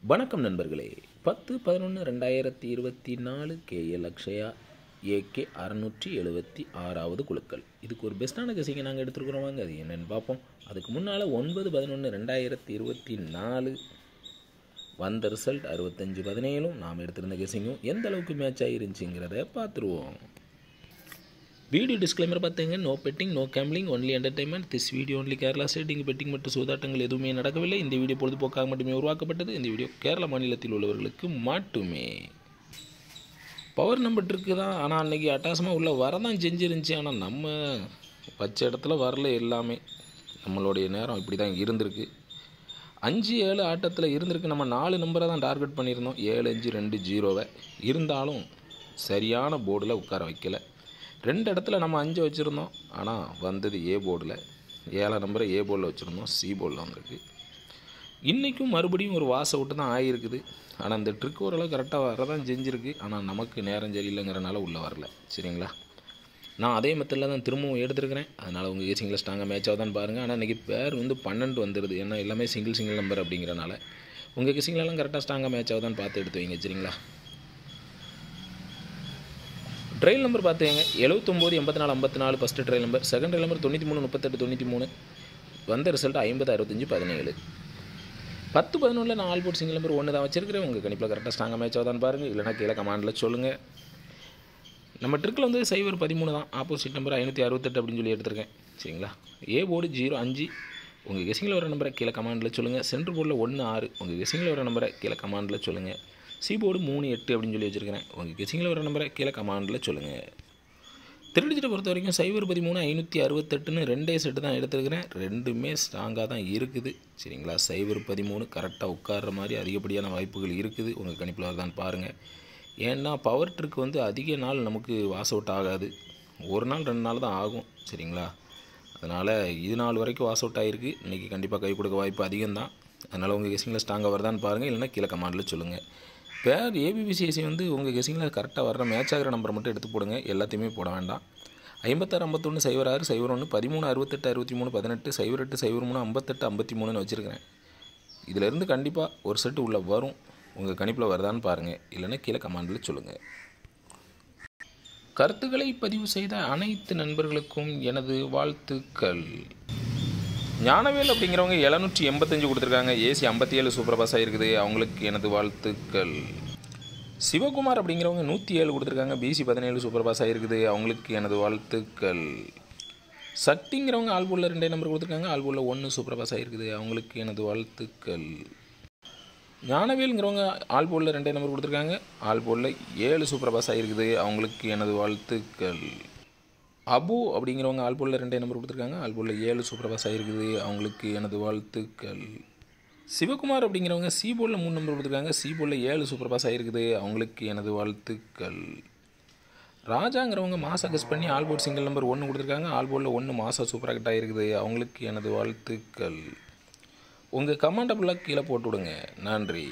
வணக்கம் நண்பர்களே. 10/11/2024 KL Akshaya AK 676வது குழுக்கள். இதுக்கு ஒரு பெஸ்ட்டான கெஸிங்கை நாங்கள் எடுத்துருக்குறோம். வாங்க அது என்னென்னு பார்ப்போம். அதுக்கு முன்னால் 9/11/2024 வந்த ரிசல்ட் 65/17 நாம் எடுத்திருந்த கெஸிங்கும் எந்த அளவுக்கு மேட்ச் ஆகிருந்துச்சிங்கிறத பார்த்துருவோம். வீடியோ டிஸ்க்ளைமர் பார்த்தீங்க. No betting, no gambling, only entertainment. This video only Kerala state. இங்கு பெட்டிங் மற்றும் சூதாட்டங்கள் எதுவுமே நடக்கவில்லை. இந்த வீடியோ பொழுதுபோக்காக மட்டுமே உருவாக்கப்பட்டது. இந்த வீடியோ கேரளா மாநிலத்தில் உள்ளவர்களுக்கு மட்டுமே. பவர் நம்பருக்கு தான், ஆனால் அன்றைக்கி அட்டாசமாக உள்ள வரதான் செஞ்சிருந்துச்சு. ஆனால் நம்ம வச்ச இடத்துல வரல. எல்லாமே நம்மளுடைய நேரம் இப்படி தான் இருந்திருக்கு. 5-7 ஆட்டத்தில் இருந்திருக்கு. நம்ம 4 நம்பரை தான் டார்கெட் பண்ணியிருந்தோம். 7-5-2-0 இருந்தாலும் சரியான போர்டில் உட்கார வைக்கலை. 2 இடத்துல நம்ம 5 வச்சுருந்தோம். ஆனால் வந்தது ஏ போர்டில். 7 நம்பரை ஏ போர்டில் வச்சுருந்தோம். சி போர்டில் வந்திருக்கு. இன்றைக்கும் மறுபடியும் ஒரு வாசை விட்டு தான் ஆகிருக்குது. ஆனால் அந்த ட்ரிக் ஓரளவு கரெக்டாக வரதான் செஞ்சுருக்கு. ஆனால் நமக்கு நேரம் சரியில்லைங்கிறனால உள்ளே வரல. சரிங்களா? நான் அதே மெத்தடில் தான் திரும்பவும் எடுத்துருக்கிறேன். அதனால் உங்கள் கெஸிங்கில் ஸ்ட்ராங்காக மேட்ச் ஆகுதான்னு பாருங்கள். ஆனால் இன்றைக்கி பேர் 12 வந்துடுது. ஏன்னா எல்லாமே சிங்கிள் நம்பர் அப்படிங்கிறனால உங்கள் கெஸிங்லலாம் கரெக்டாக ஸ்ட்ராங்காக மேட்ச் ஆகுதான்னு பார்த்து எடுத்து வைங்க. சரிங்களா? ட்ரையல் நம்பர் பார்த்துங்க. 79-84-54 first trial number. Second trial number 93-38-93. வந்த ரிசல்ட் 50-65-17. 10-11 நான் ஆல் போர்ட் சிங்கிள் நம்பர் 1 தான் வச்சிருக்கிறேன். உங்கள் கணிப்பில் கரெக்டாக ஸ்ட்ராங்காக மேட்ச் ஆகுதான்னு பாருங்கள். இல்லைனா கீழே கமாண்டில் சொல்லுங்கள். நம்ம ட்ரிக்கில் வந்து 0-13 தான். ஆப்போசிட் நம்பர் 568 அப்படின்னு சொல்லி எடுத்திருக்கேன். சரிங்களா? A board 0-5. உங்கள் கெஸிங்கில் வர நம்பரை கீழே கமாண்டில் சொல்லுங்கள். சென்ட்ரு போர்டில் 1-6. உங்கள் கெஸிங்கில் வர நம்பரை கீழே கமாண்டில் சொல்லுங்கள். சி போர்டு 3-8 அப்படின்னு சொல்லி வச்சுருக்கிறேன். உங்கள் கெஸிங்கில் வர நம்பரை கீழே கமாண்டில் சொல்லுங்கள். திருடிச்சிட்டை பொறுத்த வரைக்கும் 0-13-568ன்னு 2 செட்டு தான் எடுத்துருக்கிறேன். ரெண்டுமே ஸ்ட்ராங்காக தான் இருக்குது. சரிங்களா? 0-13 கரெக்டாக உட்கார்ற மாதிரி அதிகப்படியான வாய்ப்புகள் இருக்குது. உங்கள் கணிப்பில் வரதான்னு பாருங்கள். ஏன்னா பவர் ட்ரிக் வந்து அதிக நாள் நமக்கு வாஸ் அவுட் ஆகாது. ஒரு நாள் 2 நாள் தான் ஆகும். சரிங்களா? அதனால் இது நாள் வரைக்கும் வாஸ் அவுட் ஆகிருக்கு. இன்றைக்கி கண்டிப்பாக கை கொடுக்க வாய்ப்பு அதிகம்தான். அதனால் உங்கள் கெஸிங்கில் ஸ்ட்ராங்காக வருதான்னு பாருங்கள். இல்லைனா கீழே கமாண்டில் சொல்லுங்கள். பேர் ஏபிபிசிஎஸ்சி வந்து உங்கள் கெஸிங்கில் கரெக்டாக வர்ற மேட்ச் ஆகிற நம்பரை மட்டும் எடுத்து போடுங்க. எல்லாத்தையுமே போட வேண்டாம். 56-51-06-01 13-68-63 18 08-03-58-53ன்னு வச்சுருக்கிறேன். இதிலேருந்து கண்டிப்பாக ஒரு செட்டு உள்ளே வரும். உங்கள் கணிப்பில் வருதான்னு பாருங்கள். இல்லைன்னா கீழே கமாண்டில் சொல்லுங்கள். கருத்துக்களை பதிவு செய்த அனைத்து நண்பர்களுக்கும் எனது வாழ்த்துக்கள். ஞானவேல் அப்படிங்கிறவங்க 785 கொடுத்துருக்காங்க. ஏசி 57 சூப்பர் பாஸ் ஆகிருக்குது. அவங்களுக்கு எனது வாழ்த்துக்கள். சிவகுமார் அப்படிங்கிறவங்க 107 கொடுத்துருக்காங்க. பிசி 17 சூப்பர் பாஸ் ஆகிருக்குது. அவங்களுக்கு எனது வாழ்த்துக்கள். சக்திங்கிறவங்க ஆல்போலில் 2 நம்பர் கொடுத்துருக்காங்க. ஆல்போலில் 1 சூப்பர் பாஸ் ஆகிருக்குது. அவங்களுக்கு எனது வாழ்த்துக்கள். ஞானவேலுங்கிறவங்க ஆல்போலில் 2 நம்பர் கொடுத்துருக்காங்க. ஆல்போலில் 7 சூப்பர் பாஸ் ஆகிருக்குது. அவங்களுக்கு எனது வாழ்த்துக்கள். அபு அப்படிங்கிறவங்க ஆல்போலில் 2 நம்பர் கொடுத்துருக்காங்க. ஆல்போலில் 7 சூப்பர் பாஸ் ஆகிருக்குது. அவங்களுக்கு எனது வாழ்த்துக்கள். சிவகுமார் அப்படிங்கிறவங்க சி போர்டில் 3 நம்பர் கொடுத்துருக்காங்க. சி போர்டில் 7 சூப்பர் பாஸ் ஆகிருக்குது. அவங்களுக்கு எனது வாழ்த்துக்கள். ராஜாங்கிறவங்க மாசா கெஸ் பண்ணி ஆல்போர்ட் சிங்கிள் நம்பர் 1 கொடுத்துருக்காங்க. ஆல்போர்டில் 1 மாசா சூப்பராக கட் ஆகிருக்குது. அவங்களுக்கு எனது வாழ்த்துக்கள். உங்கள் கமெண்டை ஃபுல்லாக கீழே போட்டு விடுங்க. நன்றி.